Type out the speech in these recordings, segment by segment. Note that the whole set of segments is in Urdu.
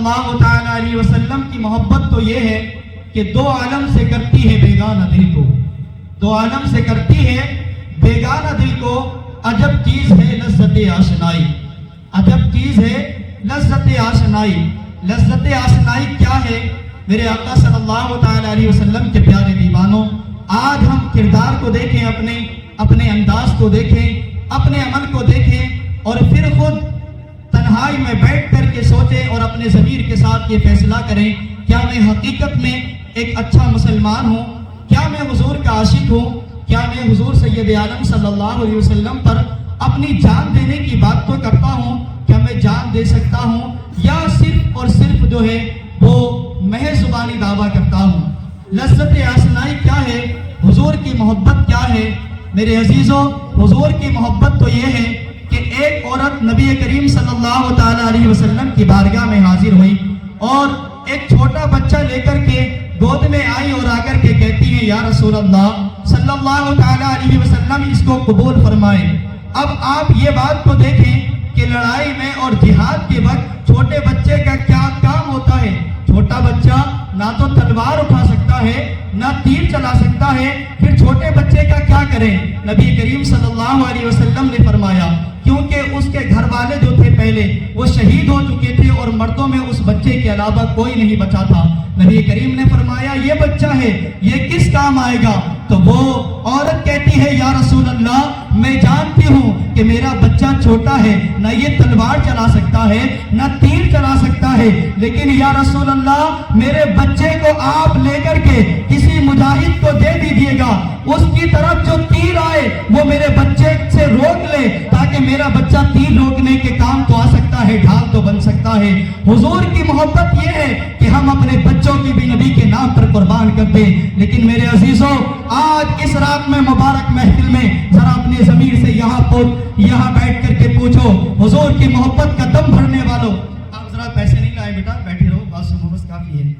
اللہ تعالی علیہ وسلم کی محبت تو یہ ہے کہ دو عالم سے کرتی ہے بیگانہ دل کو، دو عالم سے کرتی ہے بیگانہ دل کو۔ عجب چیز ہے لذت آشنائی، عجب چیز ہے لذت آشنائی۔ لذت آشنائی کیا ہے؟ میرے آقا صلی اللہ تعالی علیہ وسلم کے پیارے دیوانوں، آج ہم کردار کو دیکھیں، اپنے انداز کو دیکھیں، اپنے عمل کو دیکھیں، اور پھر خود تنہائی میں بیٹھ کر کے سوچیں اور اپنے ضمیر کے ساتھ یہ فیصلہ کریں، کیا میں حقیقت میں ایک اچھا مسلمان ہوں؟ کیا میں حضور کا عاشق ہوں؟ کیا میں حضور سید عالم صلی اللہ علیہ وسلم پر اپنی جان دینے کی بات تو کرتا ہوں؟ کیا میں جان دے سکتا ہوں، یا صرف اور صرف جو ہے وہ محض زبانی دعویٰ کرتا ہوں؟ لذت آشنائی کیا ہے؟ حضور کی محبت کیا ہے؟ میرے عزیزوں، حضور کی محبت تو یہ ہے کہ ایک عورت نبی کریم صلی اللہ تعالی علیہ وسلم کی بارگاہ میں حاضر ہوئی اور ایک چھوٹا بچہ لے کر کے گود میں آئی اور آ کر کے کہتی ہے، یا رسول اللہ صلی اللہ تعالی علیہ وسلم اس کو قبول فرمائیں۔ اب آپ یہ بات کو دیکھیں کہ لڑائی میں اور جہاد کے وقت چھوٹے بچے کا کیا کام ہوتا ہے؟ چھوٹا بچہ نہ تو تلوار اٹھا سکتا ہے، نہ تیر چلا سکتا ہے، پھر چھوٹے بچے کا کیا کریں؟ نبی کریم صلی اللہ علیہ وسلم نے فرمایا، کیونکہ اس کے گھر والے جو تھے پہلے وہ شہید ہو چکے تھے اور مردوں میں اس بچے کے علاوہ کوئی نہیں بچا تھا۔ نبی کریم نے فرمایا، یہ بچہ ہے، یہ کس کام آئے گا؟ تو وہ عورت کہتی ہے، یا رسول اللہ میں جانتی ہوں کہ میرا بچہ چھوٹا ہے، نہ یہ تلوار چلا سکتا ہے، نہ تیر چلا سکتا ہے، لیکن یا رسول اللہ میرے بچے کو آپ لے کر کے کسی مجاہد کو دے دیجیے گا، اس کی طرف جو تیر آئے وہ میرے بچے سے روک لے، تاکہ میرا بچہ تیر روکنے کے کام تو آ سکتا ہے، ڈھال تو بن سکتا ہے۔ حضور کی محبت یہ ہے کہ ہم اپنے بچوں کی بھی نبی کے نام پر قربان کر دیں۔ لیکن میرے عزیزوں، آج اس رات میں مبارک محفل میں ذرا اپنے ضمیر سے یہاں بیٹھ کر کے پوچھو، حضور کی محبت کا دم بھرنے والوں، آپ ذرا پیسے نہیں لائے بیٹا، بیٹھے رہو، بات سنو بس کافی ہے۔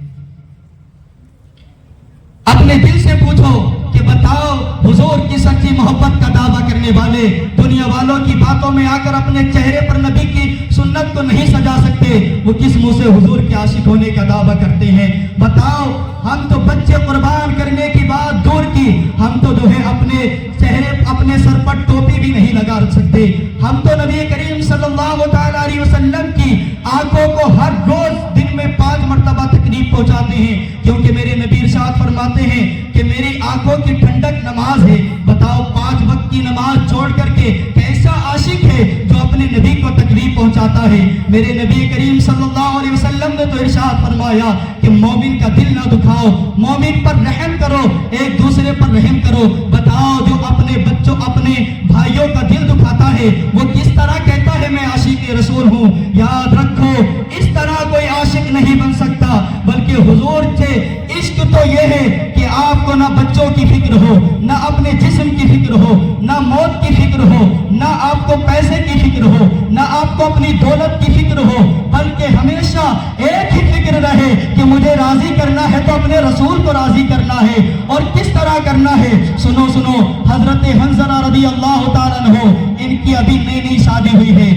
اپنے دل سے پوچھو کہ بتاؤ، حضور کی سچی محبت کا دعویٰ کرنے والے دنیا والوں کی باتوں میں آ کر اپنے چہرے پر نبی کی سنت کو نہیں سجا سکتے، وہ کس منہ سے حضور کے عاشق ہونے کا دعویٰ کرتے ہیں؟ بتاؤ، ہم تو بچے قربان کرنے کی بات دور کی، ہم تو جو ہے اپنے چہرے اپنے سر پر ٹوپی بھی نہیں لگا سکتے، ہم تو نبی کریم صلی اللہ تعالی علیہ وسلم کی آنکھوں کو ہر روز دن میں 5 مرتبہ تکلیف پہنچاتے ہیں، کیونکہ میرے نبی ارشاد فرماتے ہیں کہ میری آنکھوں کی ٹھنڈک نماز ہے۔ بتاؤ، 5 وقت کی نماز چھوڑ کر کے کیسا عاشق ہے جو اپنے نبی کو تکلیف پہنچاتا ہے؟ میرے نبی کریم صلی اللہ علیہ وسلم نے تو ارشاد فرمایا کہ مومن کا دل نہ دکھاؤ، مومن پر رحم کرو، ایک دوسرے پر رحم کرو۔ بتاؤ، جو اپنے بچوں اپنے بھائیوں کا دل دکھاتا ہے وہ کس طرح کہتا ہے میں عاشق رسول ہوں؟ یاد رکھو، اس طرح کوئی عاشق نہیں بن سکتا، بلکہ حضور سے عشق تو یہ ہے کہ آپ کو نہ بچوں کی فکر ہو، نہ اپنے جسم کی فکر ہو، نہ موت کی فکر ہو، نہ آپ کو پیسے کی فکر ہو، نہ آپ کو اپنی دولت کی فکر ہو، بلکہ ہمیشہ ایک ہی فکر رہے کہ مجھے راضی کرنا ہے تو اپنے رسول کو راضی کرنا ہے۔ اور کس طرح کرنا ہے؟ سنو، حضرت حنظلہ رضی اللہ تعالیٰ عنہ، ان کی ابھی نئی شادی ہوئی ہے،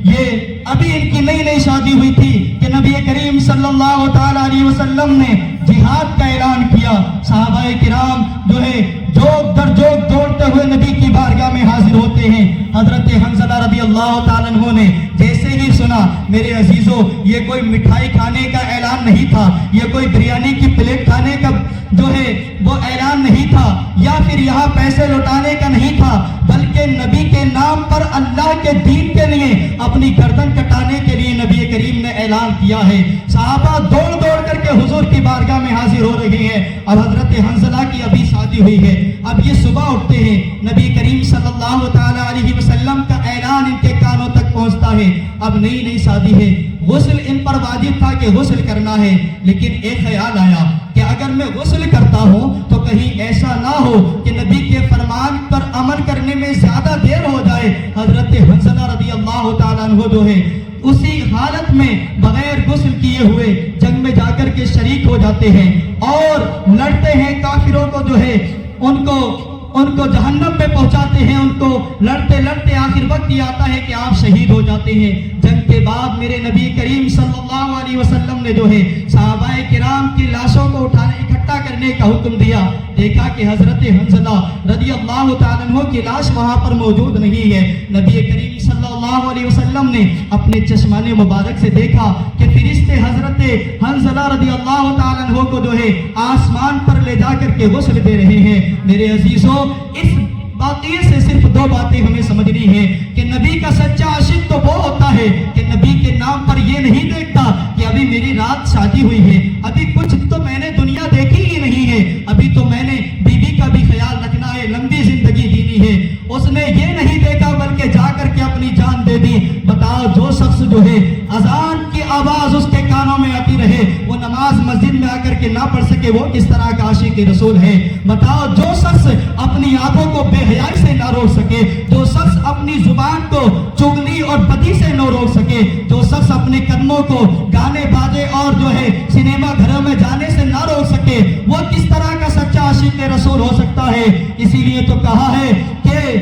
یہ ابھی ان کی نئی شادی ہوئی تھی کہ نبی کریم صلی اللہ تعالی علیہ وسلم نے جہاد کا اعلان کیا۔ صحابہ کرام جو ہے جوک در جوک دوڑتے ہوئے نبی کی بارگاہ میں حاضر ہوتے ہیں۔ حضرت حنظلہ رضی اللہ تعالیٰ عنہ نے جیسے ہی سنا، میرے عزیزوں، یہ کوئی مٹھائی کھانے کا اعلان نہیں تھا، یہ کوئی بریانی کی پلیٹ کھانے کا جو ہے وہ اعلان نہیں تھا، یا پھر یہاں پیسے لوٹانے کا نہیں تھا، بلکہ نبی کے نام پر اللہ کے دین کے لیے اپنی گردن کٹانے کے لیے نبی کریم نے اعلان کیا ہے۔ صحابہ دوڑ کر کے حضور کی بارگاہ میں حاضر ہو رہے ہیں۔ اب حضرت حنظلہ کی ابھی شادی ہوئی ہے، اب یہ صبح اٹھتے ہیں، نبی کریم صلی اللہ تعالی علیہ وسلم کا اعلان ان کے کانوں تک پہنچتا ہے۔ اب نئی شادی ہے، غسل ان پر واجب تھا کہ غسل کرنا ہے، لیکن ایک خیال آیا کہ اگر میں غسل کرتا ہوں تو کہیں ایسا نہ ہو کہ نبی کے فرمان پر عمل کرنے میں زیادہ دیر ہو جائے۔ حضرت حنظلہ رضی اللہ تعالیٰ عنہ جو ہے اسی حالت میں بغیر غسل کیے ہوئے جنگ میں جا کر کے شریک ہو جاتے ہیں اور لڑتے ہیں، کافروں کو جو ہے ان کو جہنم میں پہنچاتے ہیں، ان کو لڑتے آخر وقت یہ آتا ہے کہ آپ شہید ہو جاتے ہیں۔ جنگ کے بعد میرے نبی کریم صلی اللہ علیہ وسلم نے جو ہے صحابہ کرام کی لاشوں کو اکٹھا کرنے کا حکم دیا. دیکھا کہ حضرت حنظلہ رضی اللہ تعالیٰ عنہ کی لاش وہاں پر موجود نہیں ہے. نبی کریم صلی اللہ علیہ وسلم نے اپنے چشمان مبارک سے دیکھا کہ فرشتے حضرت حنظلہ رضی اللہ تعالیٰ عنہ کو جو ہے آسمان پر لے جا کر کے غسل دے رہے ہیں. میرے عزیزوں، اس واقعے سے صرف دو باتیں ہمیں سمجھنی ہے کہ نبی کا سچا عاشق تو وہ ہوتا ہے کہ نبی کے نام پر یہ نہیں دیکھتا کہ ابھی میری رات شادی ہوئی ہے، ابھی کچھ تو میں نے دنیا دیکھی ہی نہیں ہے، ابھی تو میں نے بیوی کا بھی خیال رکھنا ہے، لمبی زندگی جینی ہے. اس نے یہ نہیں دیکھا بلکہ جا کر کے اپنی جان دے دی. بتاؤ، جو شخص جو ہے اذان کی آواز اس کے کانوں میں آتی رہے، وہ نماز مسجد میں آ کر کے نہ پڑھ سکے، وہ کس طرح کا عاشق رسول ہے؟ بتاؤ، جو شخص اپنی آنکھوں کو بے حیائی سے نہ روک سکے، جو شخص اپنی زبان کو چغلی اور بدی سے نہ روک سکے، جو شخص اپنے قدموں کو گانے باجے اور جو ہے سنیما گھروں میں جانے سے نہ روک سکے، وہ کس طرح کا سچا عاشق رسول ہو سکتا ہے؟ اسی لیے تو کہا ہے کہ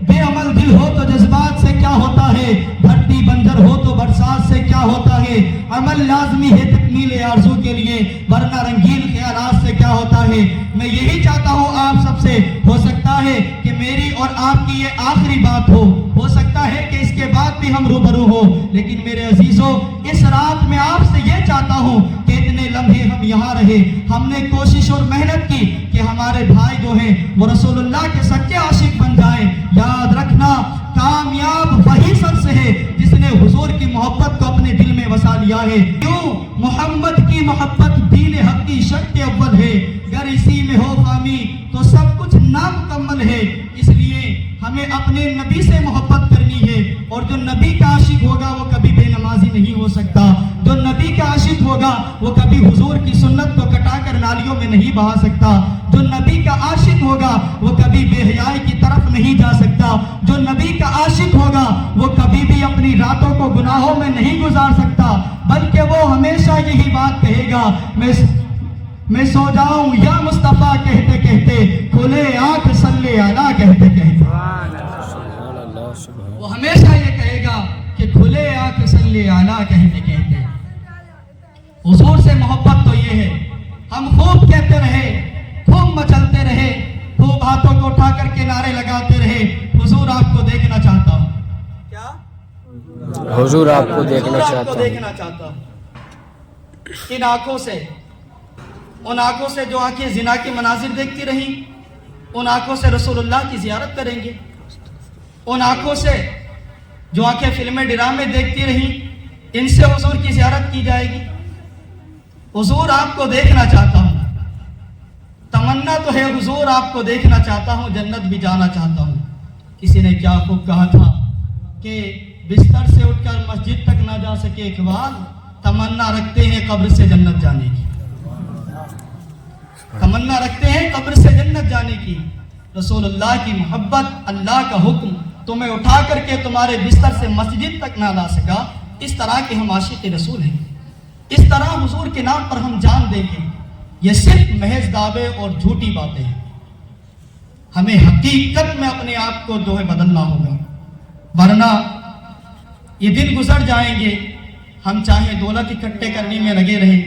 بے عمل دل ہو تو جذبات سے کیا ہوتا ہے، دھرتی بنجر ہو تو برسات سے کیا ہوتا ہے. عمل لازمی ہے تکمیل آرزو کے لیے، ورنہ رنگین خیالات سے کیا ہوتا ہے. میں یہی چاہتا ہوں آپ سب سے، ہو سکتا ہے کہ میری اور آپ کی یہ آخری بات ہو سکتا ہے کہ اس کے بعد بھی ہم روبرو ہو، لیکن میرے عزیزوں، اس رات میں آپ سے یہ چاہتا ہوں کہ اتنے لمحے ہم یہاں رہے، ہم نے کوشش اور محنت کی کہ ہمارے بھائی جو ہیں وہ رسول اللہ کے سچے عاشق بن جائیں. یاد رکھنا، کامیاب وہی شخص ہے جس نے حضور کی محبت کو اپنے دل میں وسا لیا ہے. کیوں؟ محمد کی محبت دین حق کی شرط اول ہے، اگر اسی میں ہو خامی تو سب کچھ نامکمل ہے. اس لیے ہمیں اپنے نبی سے محبت کرنی ہے، اور جو نبی کا عاشق ہوگا وہ کبھی بے نمازی نہیں ہو سکتا. جو نبی کا عاشق ہوگا وہ کبھی حضور کی سنت کو کٹا کر نالیوں میں نہیں بہا سکتا. جو نبی کا عاشق ہوگا وہ کبھی بے حیائی کی طرف نہیں جا سکتا. جو نبی کا عاشق ہوگا وہ کبھی بھی اپنی راتوں کو گناہوں میں نہیں گزار سکتا، بلکہ وہ ہمیشہ یہی بات کہے گا، میں سو جاؤں یا مصطفیٰ کہتے کہتے، کھلے آنکھ صلی اعلیٰ کہتے کہتے. وہ ہمیشہ یہ کہے گا کہ کھلے آنکھ صلی اعلیٰ کہتے کہتے. حضور سے محبت تو یہ ہے، ہم خوب کہتے رہے، خوب مچلتے رہے، خوب ہاتھوں کو اٹھا کر کے نعرے لگاتے رہے، حضور آپ کو دیکھنا چاہتا ہوں. کیا؟ حضور آپ کو دیکھنا چاہتا ہوں. ان آنکھوں سے، ان آنکھوں سے جو آنکھیں زنا کے مناظر دیکھتی رہیں، ان آنکھوں سے رسول اللہ کی زیارت کریں گے. ان آنکھوں سے جو آنکھیں فلمیں ڈرامے دیکھتی رہیں، ان سے حضور کی زیارت کی جائے گی. حضور آپ کو دیکھنا چاہتا ہوں. تمنا تو ہے حضور آپ کو دیکھنا چاہتا ہوں، جنت بھی جانا چاہتا ہوں. کسی نے کیا خوب کہا تھا کہ بستر سے اٹھ کر مسجد تک نہ جا سکے اقبال، تمنا رکھتے ہیں قبر سے جنت جانے کی. تمنا رکھتے ہیں قبر سے جنت جانے کی. رسول اللہ کی محبت، اللہ کا حکم تمہیں اٹھا کر کے تمہارے بستر سے مسجد تک نہ لا سکا. اس طرح کے ہم عاشق رسول ہیں، اس طرح حضور کے نام پر ہم جان دیں گے. یہ صرف محض دعوے اور جھوٹی باتیں ہیں. ہمیں حقیقت میں اپنے آپ کو جو ہے بدلنا ہوگا، ورنہ یہ دن گزر جائیں گے. ہم چاہے دولت اکٹھے کرنے میں لگے رہیں،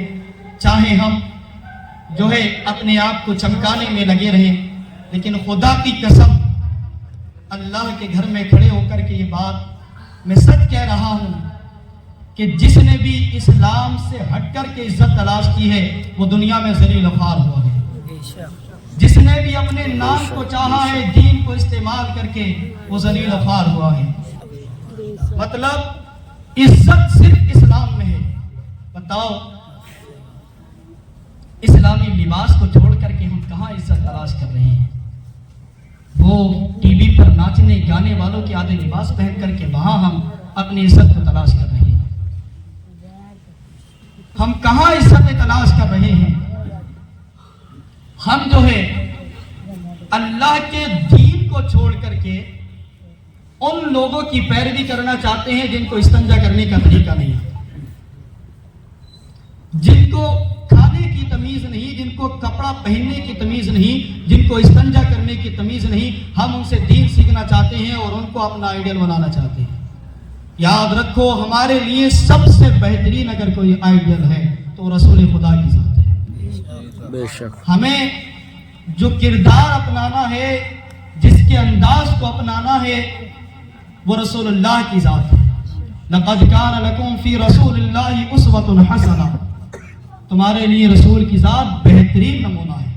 چاہے ہم جو ہے اپنے آپ کو چمکانے میں لگے رہیں، لیکن خدا کی قسم اللہ کے گھر میں کھڑے ہو کر کے یہ بات میں سچ کہہ رہا ہوں کہ جس نے بھی اسلام سے ہٹ کر کے عزت تلاش کی ہے وہ دنیا میں ذلیل و خوار ہوا ہے. جس نے بھی اپنے نام کو چاہا ہے دین کو استعمال کر کے وہ ذلیل و خوار ہوا ہے. مطلب عزت صرف اسلام میں ہے. بتاؤ، اسلامی لباس کو چھوڑ کر کے ہم کہاں عزت تلاش کر رہے ہیں؟ وہ ٹی وی پر ناچنے گانے والوں کے آدھے لباس پہن کر کے وہاں ہم اپنی عزت کو تلاش کر رہے ہیں. ہم کہاں عزت تلاش کر رہے ہیں؟ ہم جو ہے اللہ کے دین کو چھوڑ کر کے ان لوگوں کی پیروی کرنا چاہتے ہیں جن کو استنجا کرنے کا طریقہ نہیں ہے، جن کو کھانے کی تمیز نہیں، جن کو کپڑا پہننے کی تمیز نہیں، جن کو استنجا کرنے کی تمیز نہیں. ہم ان سے دین سیکھنا چاہتے ہیں اور ان کو اپنا آئیڈیل بنانا چاہتے ہیں. یاد رکھو ہمارے لیے سب سے بہترین اگر کوئی آئیڈیل ہے تو رسول خدا کی ذات ہے. بے شک ہمیں جو کردار اپنانا ہے، جس کے انداز کو اپنانا ہے، وہ رسول اللہ کی ذات ہے. لقد کان لکم فی رسول اللہ اسوۃ حسنہ، تمہارے لیے رسول کی ذات بہترین نمونہ ہے.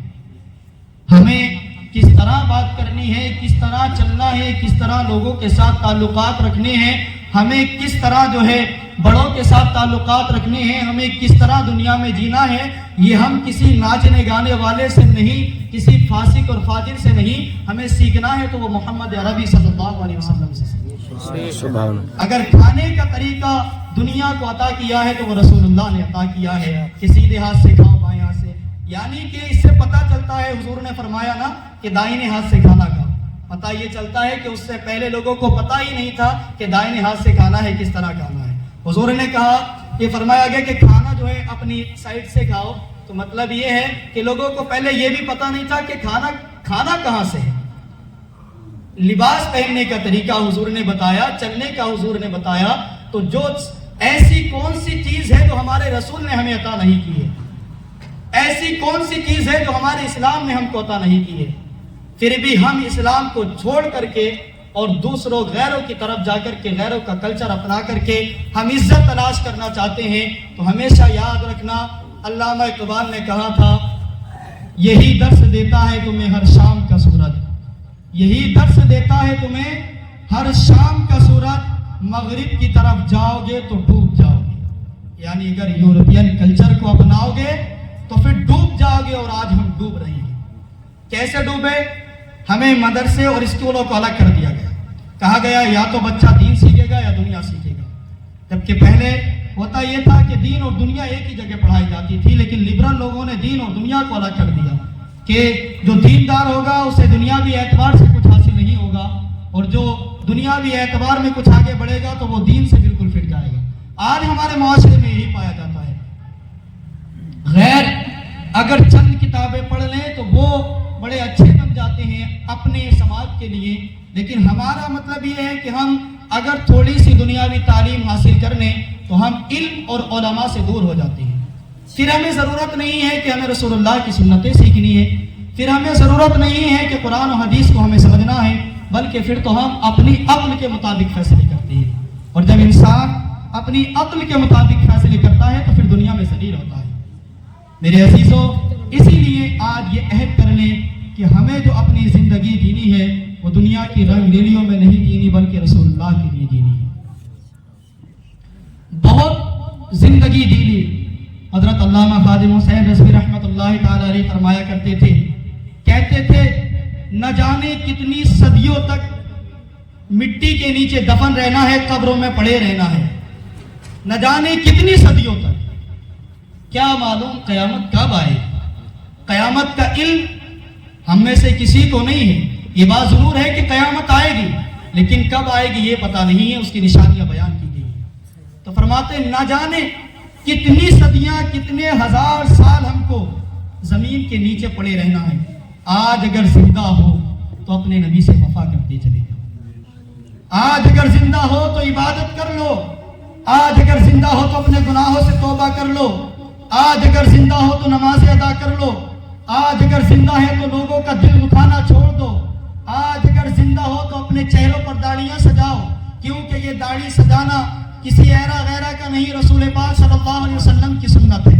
ہمیں کس طرح بات کرنی ہے، کس طرح چلنا ہے، کس طرح لوگوں کے ساتھ تعلقات رکھنے ہیں، ہمیں کس طرح جو ہے بڑوں کے ساتھ تعلقات رکھنے ہیں، ہمیں کس طرح دنیا میں جینا ہے، یہ ہم کسی ناچنے گانے والے سے نہیں، کسی فاسق اور فاجر سے نہیں، ہمیں سیکھنا ہے تو وہ محمد عربی صلی اللہ علیہ وسلم سے سیکھنا. اگر کھانے کا طریقہ دنیا کو عطا کیا ہے تو وہ رسول اللہ نے عطا کیا ہے کہ سیدھے ہاتھ سے کھاؤ بائیں ہاتھ سے. یعنی کہ اس سے پتہ چلتا ہے، حضور نے فرمایا نا کہ دائیں ہاتھ سے کھانا کھاؤ. پتہ یہ چلتا ہے کہ اس سے پہلے لوگوں کو پتہ ہی نہیں تھا کہ دائیں ہاتھ سے کھانا ہے، کس طرح کھانا ہے. حضور نے کہا، یہ فرمایا گیا کہ کھانا جو ہے اپنی سائڈ سے کھاؤ. تو مطلب یہ ہے کہ لوگوں کو پہلے یہ بھی پتہ نہیں تھا کہ کھانا کہاں سے ہے. لباس پہننے کا طریقہ حضور نے بتایا، چلنے کا حضور نے بتایا. تو جو ایسی کون سی چیز ہے جو ہمارے رسول نے ہمیں عطا نہیں کی ہے، ایسی کون سی چیز ہے جو ہمارے اسلام نے ہم کو عطا نہیں کی ہے، پھر بھی ہم اسلام کو چھوڑ کر کے اور دوسروں غیروں کی طرف جا کر کے غیروں کا کلچر اپنا کر کے ہم عزت تلاش کرنا چاہتے ہیں. تو ہمیشہ یاد رکھنا، علامہ اقبال نے کہا تھا، یہی درس دیتا ہے تمہیں ہر شام کا سورج، یہی درس دیتا ہے تمہیں ہر شام کا سورج، مغرب کی طرف جاؤ گے تو ڈوب جاؤ گے. یعنی اگر یورپین کلچر کو اپناؤ گے تو پھر ڈوب جاؤ گے. اور آج ہم ڈوب رہے ہیں. کیسے ڈوبے؟ ہمیں مدرسے اور اسکولوں کو الگ کر دیا گیا. کہا گیا یا تو بچہ دین سیکھے گا یا دنیا سیکھے گا. جبکہ پہلے ہوتا یہ تھا کہ دین اور دنیا ایک ہی جگہ پڑھائی جاتی تھی، لیکن لبرل لوگوں نے دین اور دنیا کو الگ کر دیا کہ جو دیندار ہوگا اسے دنیاوی اعتبار سے کچھ حاصل نہیں ہوگا، اور جو دنیاوی اعتبار میں کچھ آگے بڑھے گا تو وہ دین سے بالکل پھر جائے گا. آج ہمارے معاشرے میں یہی پایا جاتا ہے. غیر اگر چند کتابیں پڑھ لیں تو وہ بڑے اچھے بن جاتے ہیں اپنے سماج کے لیے، لیکن ہمارا مطلب یہ ہے کہ ہم اگر تھوڑی سی دنیاوی تعلیم حاصل کر لیں تو ہم علم اور علماء سے دور ہو جاتے ہیں. پھر ہمیں ضرورت نہیں ہے کہ ہمیں رسول اللہ کی سنتیں سیکھنی ہے، پھر ہمیں ضرورت نہیں ہے کہ قرآن و حدیث کو ہمیں سمجھنا ہے، بلکہ پھر تو ہم اپنی عقل کے مطابق فیصلے کرتے ہیں. اور جب انسان اپنی عقل کے مطابق فیصلے کرتا ہے تو پھر دنیا میں ذلیل ہوتا ہے. میرے عزیزوں، اسی لیے آج یہ عہد کر لیں کہ ہمیں جو اپنی زندگی جینی ہے وہ دنیا کی رنگ ریلیوں میں نہیں جینی، بلکہ رسول اللہ کے لیے جینی ہے. بہت زندگی جی لی. حضرت علامہ خادم حسین رضوی رحمۃ اللہ تعالی علیہ فرمایا کرتے تھے، کہتے تھے نہ جانے کتنی صدیوں تک مٹی کے نیچے دفن رہنا ہے، قبروں میں پڑے رہنا ہے. نہ جانے کتنی صدیوں تک، کیا معلوم قیامت کب آئے. قیامت کا علم ہم میں سے کسی کو نہیں ہے. یہ بات ضرور ہے کہ قیامت آئے گی، لیکن کب آئے گی یہ پتہ نہیں ہے. اس کی نشانیاں بیان کی گئی. تو فرماتے نہ جانے کتنی صدیاں، کتنے ہزار سال ہم کو زمین کے نیچے پڑے رہنا ہے. آج اگر زندہ ہو تو اپنے نبی سے وفا کرتے چلے جاؤ. آج اگر زندہ ہو تو عبادت کر لو. آج اگر زندہ ہو تو اپنے گناہوں سے توبہ کر لو. آج اگر زندہ ہو تو نماز ادا کر لو. آج اگر زندہ ہے تو لوگوں کا دل دکھانا چھوڑ دو. آج اگر زندہ ہو تو اپنے چہروں پر داڑیاں سجاؤ، کیونکہ یہ داڑھی سجانا کسی ایرا غیرہ کا نہیں، رسول پاک صلی اللہ علیہ وسلم کی سنت ہے.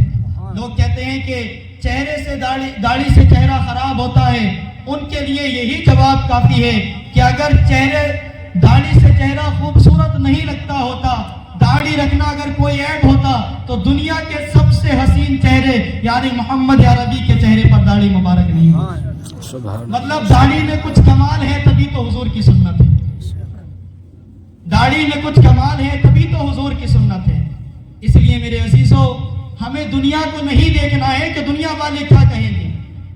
لوگ کہتے ہیں کہ چہرے سے داڑھی سے چہرہ خراب ہوتا ہے. ان کے لیے یہی جواب کافی ہے کہ اگر داڑھی سے چہرہ خوبصورت نہیں لگتا ہوتا، داڑھی رکھنا اگر کوئی عیب ہوتا تو دنیا کے سب سے حسین چہرے یعنی محمد عربی کے چہرے پر داڑھی مبارک نہیں ہوتی. مطلب داڑھی میں کچھ کمال ہے تبھی تو حضور کی سنت ہے. داڑھی میں کچھ کمال ہے تبھی تو حضور کی سنت ہے. اس لیے میرے عزیزوں، ہمیں دنیا کو نہیں دیکھنا ہے کہ دنیا والے کیا کہیں گے.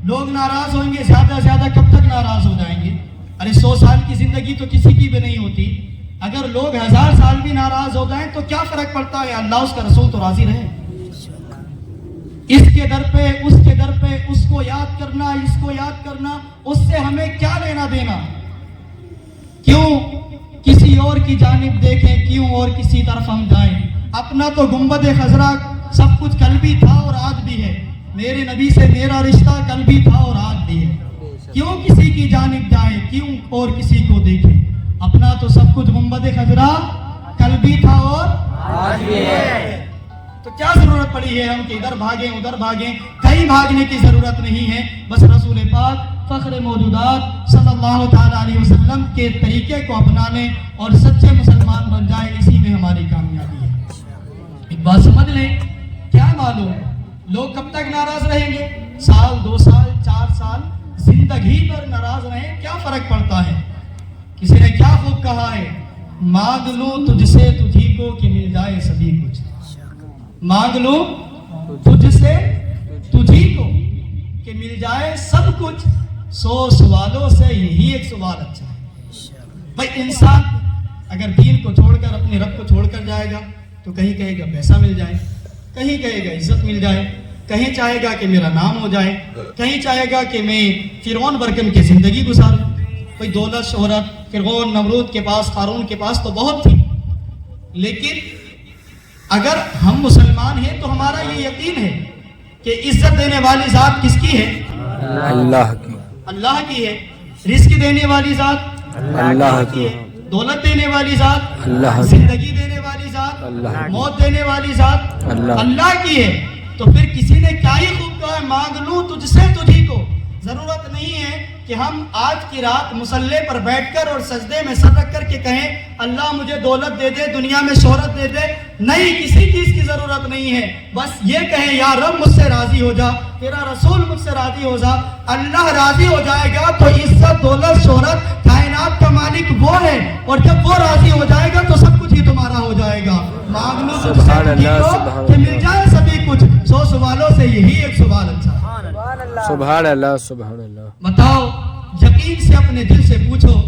لوگ ناراض ہوئیں گے، زیادہ سے زیادہ کب تک ناراض ہو جائیں گے؟ ارے 100 سال کی زندگی تو کسی کی بھی نہیں ہوتی. اگر لوگ 1000 سال بھی ناراض ہو جائیں تو کیا فرق پڑتا ہے؟ اللہ اس کا رسول تو راضی رہے. اس کے در پہ اس کے در پہ اس کو یاد کرنا، اس کو یاد کرنا، اس سے ہمیں کیا لینا دینا؟ کیوں کسی اور کی جانب دیکھیں کیوں اور کسی طرف ہم جائیں. اپنا تو گنبد خضرا سب کچھ کل بھی تھا اور آج بھی ہے. میرے نبی سے میرا رشتہ کل بھی تھا اور آج بھی ہے. کیوں کسی کی جانب جائیں, کیوں اور کسی کو دیکھیں. اپنا تو سب کچھ گنبد خضرا کل بھی تھا اور آج بھی ہے. تو کیا ضرورت پڑی ہے ہم کہ ادھر بھاگیں ادھر بھاگیں. کہیں بھاگنے کی ضرورت نہیں ہے. بس رسول پاک فخر موجودات صلی اللہ تعالیٰ علیہ وسلم کے طریقے کو اپنا لیں اور سچے مسلمان بن جائیں. اسی میں ہماری کامیابی ہے. ایک بات سمجھ لیں, کیا معلوم لوگ کب تک ناراض رہیں گے؟ سال 2 سال 4 سال زندگی پر ناراض رہیں, کیا فرق پڑتا ہے؟ کسی نے کیا خوب کہا ہے, مانگ لوں تجھ سے تجھی کو کہ مل جائے سبھی کچھ. مانگ لوں تجھ سے تجھی کو کہ مل جائے سب کچھ. 100 سوالوں سے یہی ایک سوال اچھا ہے. بھائی انسان اگر دین کو چھوڑ کر اپنے رب کو چھوڑ کر جائے گا تو کہیں کہے گا پیسہ مل جائے, کہیں کہے گا عزت مل جائے, کہیں چاہے گا کہ میرا نام ہو جائے, کہیں چاہے گا کہ میں فرعون برکن کی زندگی گزاروں. کوئی دولت شہرت فرعون نمرود کے پاس قارون کے پاس تو بہت تھی, لیکن اگر ہم مسلمان ہیں تو ہمارا یہ یقین ہے کہ عزت دینے والی ذات کس کی ہے؟ اللہ کی. اللہ کی ہے. رزق دینے والی ذات اللہ کی ہے. دولت دینے والی ذات اللہ, زندگی دینے والی ذات اللہ, موت دینے والی ذات اللہ کی ہے. تو پھر کسی نے کیا ہی خوب کہا ہے, مانگ لوں تجھ سے تجھی کو. ضرورت نہیں ہے کہ ہم آج کی رات مصلی پر بیٹھ کر اور سجدے میں سر رکھ کر کے کہیں اللہ مجھے دولت دے دے, دنیا میں شہرت دے دے. نہیں, کسی چیز کی ضرورت نہیں ہے. بس یہ کہیں یا رب مجھ سے راضی ہو جا, تیرا رسول مجھ سے راضی ہو جا. اللہ راضی ہو جائے گا تو عزت دولت شہرت کائنات کا مالک وہ ہے, اور جب وہ راضی ہو جائے گا تو سب کچھ ہی تمہارا ہو جائے گا. مانگ لو تجھ سے تجھی کو کہ مل جائے سبھی کچھ. 100 سوالوں سے یہی ایک سوال اچھا ہے. سبحان اللہ سبحان اللہ. بتاؤ, یقین سے اپنے دل سے پوچھو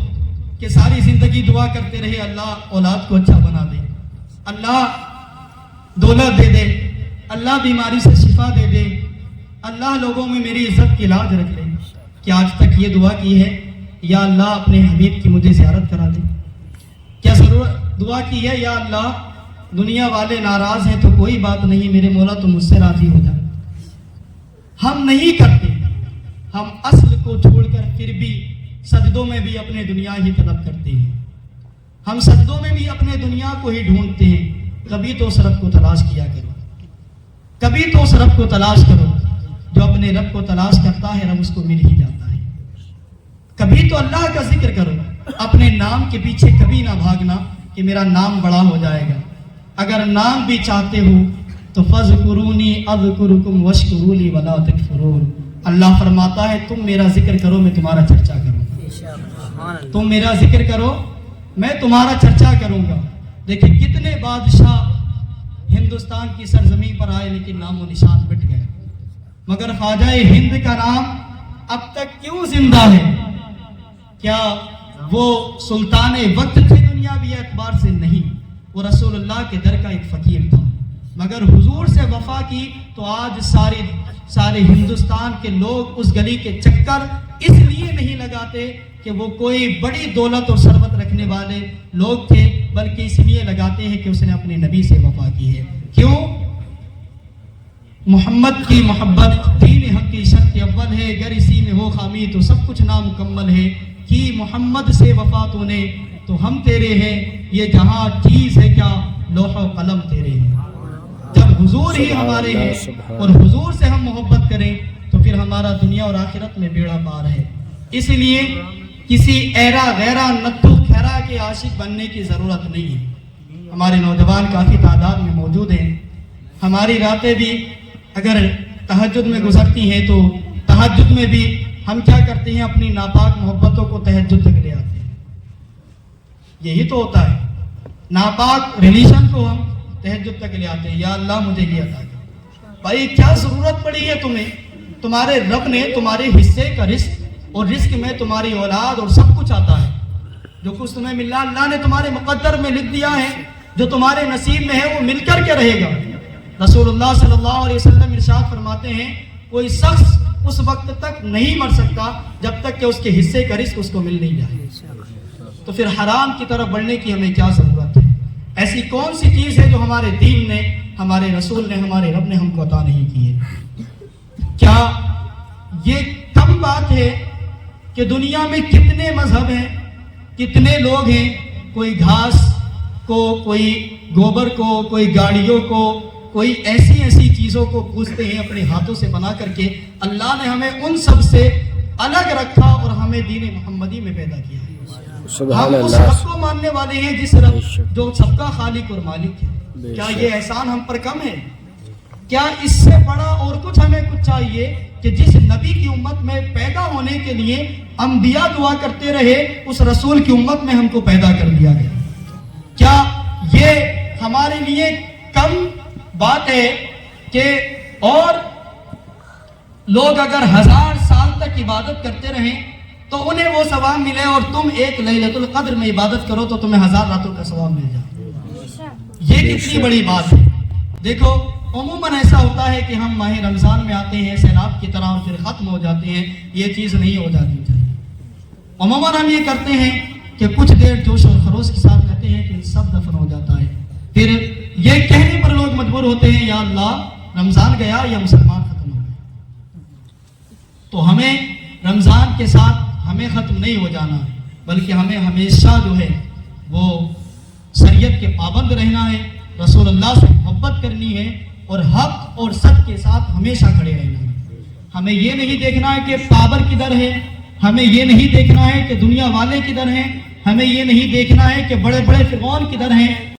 کہ ساری زندگی دعا کرتے رہے اللہ اولاد کو اچھا بنا دے, اللہ دولت دے دے, اللہ بیماری سے شفا دے دے, اللہ لوگوں میں میری عزت کی لاج رکھ لے. کیا آج تک یہ دعا کی ہے یا اللہ اپنے حبیب کی مجھے زیارت کرا دے؟ کیا ضرورت دعا کی ہے یا اللہ دنیا والے ناراض ہیں تو کوئی بات نہیں, میرے مولا تو مجھ سے راضی ہو جا؟ ہم نہیں کرتے. ہم اصل کو چھوڑ کر پھر بھی سجدوں میں بھی اپنے دنیا ہی طلب کرتے ہیں. ہم سجدوں میں بھی اپنے دنیا کو ہی ڈھونڈتے ہیں. کبھی تو اس رب کو تلاش کیا کرو, کبھی تو اس رب کو تلاش کرو. جو اپنے رب کو تلاش کرتا ہے رب اس کو مل ہی جاتا ہے. کبھی تو اللہ کا ذکر کرو, اپنے نام کے پیچھے کبھی نہ بھاگنا کہ میرا نام بڑا ہو جائے گا. اگر نام بھی چاہتے ہو تو فذکرونی اذکرکم واشکرونی ولا تکفرون. اللہ فرماتا ہے تم میرا ذکر کرو میں تمہارا چرچا کروں گا. تم میرا ذکر کرو میں تمہارا چرچا کروں گا. دیکھیں کتنے بادشاہ ہندوستان کی سرزمین پر آئے لیکن نام و نشان مٹ گئے, مگر خواجہ ہند کا نام اب تک کیوں زندہ ہے؟ کیا وہ سلطان وقت تھے دنیاوی اعتبار سے؟ نہیں, وہ رسول اللہ کے در کا ایک فقیر تھا. مگر حضور سے وفا کی تو آج سارے ہندوستان کے لوگ اس گلی کے چکر اس لیے نہیں لگاتے کہ وہ کوئی بڑی دولت اور ثروت رکھنے والے لوگ تھے, بلکہ اس لیے لگاتے ہیں کہ اس نے اپنے نبی سے وفا کی ہے. کیوں؟ محمد کی محبت دین حق کی شرط اول ہے, گر اسی میں ہو خامی تو سب کچھ نامکمل ہے. کی محمد سے وفا تو نے تو ہم تیرے ہیں, یہ جہاں چیز ہے کیا لوح و قلم تیرے ہیں. جب حضور ہی ہمارے ہیں اور حضور سے ہم محبت کریں تو پھر ہمارا دنیا اور آخرت میں بیڑا پار ہے. اس لیے کسی ایرا غیرہ نتھو خیرہ کے عاشق بننے کی ضرورت نہیں ہے. ہمارے نوجوان کافی تعداد میں موجود ہیں. ہماری راتیں بھی اگر تہجد میں گزرتی ہیں تو تہجد میں بھی ہم کیا کرتے ہیں, اپنی ناپاک محبتوں کو تہجد تک لے آتے ہیں. یہی تو ہوتا ہے, ناپاک ریلیشن کو ہم تہجد تک لے آتے ہیں. یا اللہ مجھے یہ عطا کر. بھائی کیا ضرورت پڑی ہے تمہیں؟ تمہارے رب نے تمہارے حصے کا رزق, اور رزق میں تمہاری اولاد اور سب کچھ آتا ہے. جو کچھ تمہیں ملا اللہ نے تمہارے مقدر میں لکھ دیا ہے. جو تمہارے نصیب میں ہے وہ مل کر کے رہے گا. رسول اللہ صلی اللہ علیہ وسلم ارشاد فرماتے ہیں کوئی شخص اس وقت تک نہیں مر سکتا جب تک کہ اس کے حصے کا رزق اس کو مل نہیں جائے. تو پھر حرام کی طرف بڑھنے کی ہمیں کیا ضرورت ہے؟ ایسی کون سی چیز ہے جو ہمارے دین نے، ہمارے رسول نے، ہمارے رب نے ہم کو عطا نہیں کی ہے؟ کیا یہ کم بات ہے کہ دنیا میں کتنے مذہب ہیں، کتنے لوگ ہیں، کوئی گھاس کو، کوئی گوبر کو، کوئی گاڑیوں کو، کوئی ایسی چیزوں کو پوجتے ہیں اپنے ہاتھوں سے بنا کر کے۔ اللہ نے ہمیں ان سب سے الگ رکھا اور ہمیں دین محمدی میں پیدا کیا ہے۔ سبحان ہم اس اللہ، رب کو ماننے والے ہیں جس رب جو سب کا خالق اور مالک ہے۔ کیا یہ احسان ہم پر کم ہے؟ کیا اس سے بڑا اور کچھ ہمیں کچھ چاہیے کہ جس نبی کی امت میں پیدا ہونے کے لیے انبیاء دعا کرتے رہے، اس رسول کی امت میں ہم کو پیدا کر دیا گیا؟ کیا یہ ہمارے لیے کم بات ہے کہ اور لوگ اگر 1000 سال تک عبادت کرتے رہیں تو انہیں وہ ثواب ملے، اور تم ایک لیلۃ القدر میں عبادت کرو تو تمہیں 1000 راتوں کا ثواب مل جائے؟ یہ کتنی بڑی بات ہے۔ دیکھو عموماً ایسا ہوتا ہے کہ ہم ماہ رمضان میں آتے ہیں سیلاب کی طرح اور پھر ختم ہو جاتے ہیں، یہ چیز نہیں ہو جاتی تھی۔ عموماً ہم یہ کرتے ہیں کہ کچھ دیر جوش اور خروش کے ساتھ کہتے ہیں کہ سب دفن ہو جاتا ہے، پھر یہ کہنے پر لوگ مجبور ہوتے ہیں یا اللہ رمضان گیا یا مسلمان ختم ہو گئے۔ تو ہمیں رمضان کے ساتھ ہمیں ختم نہیں ہو جانا ہے، بلکہ ہمیں ہمیشہ جو ہے وہ شریعت کے پابند رہنا ہے، رسول اللہ سے محبت کرنی ہے، اور حق اور سچ کے ساتھ ہمیشہ کھڑے رہنا ہے۔ ہمیں یہ نہیں دیکھنا ہے کہ پاور کدھر ہے، ہمیں یہ نہیں دیکھنا ہے کہ دنیا والے کدھر ہیں، ہمیں یہ نہیں دیکھنا ہے کہ بڑے بڑے فرعون کدھر ہیں،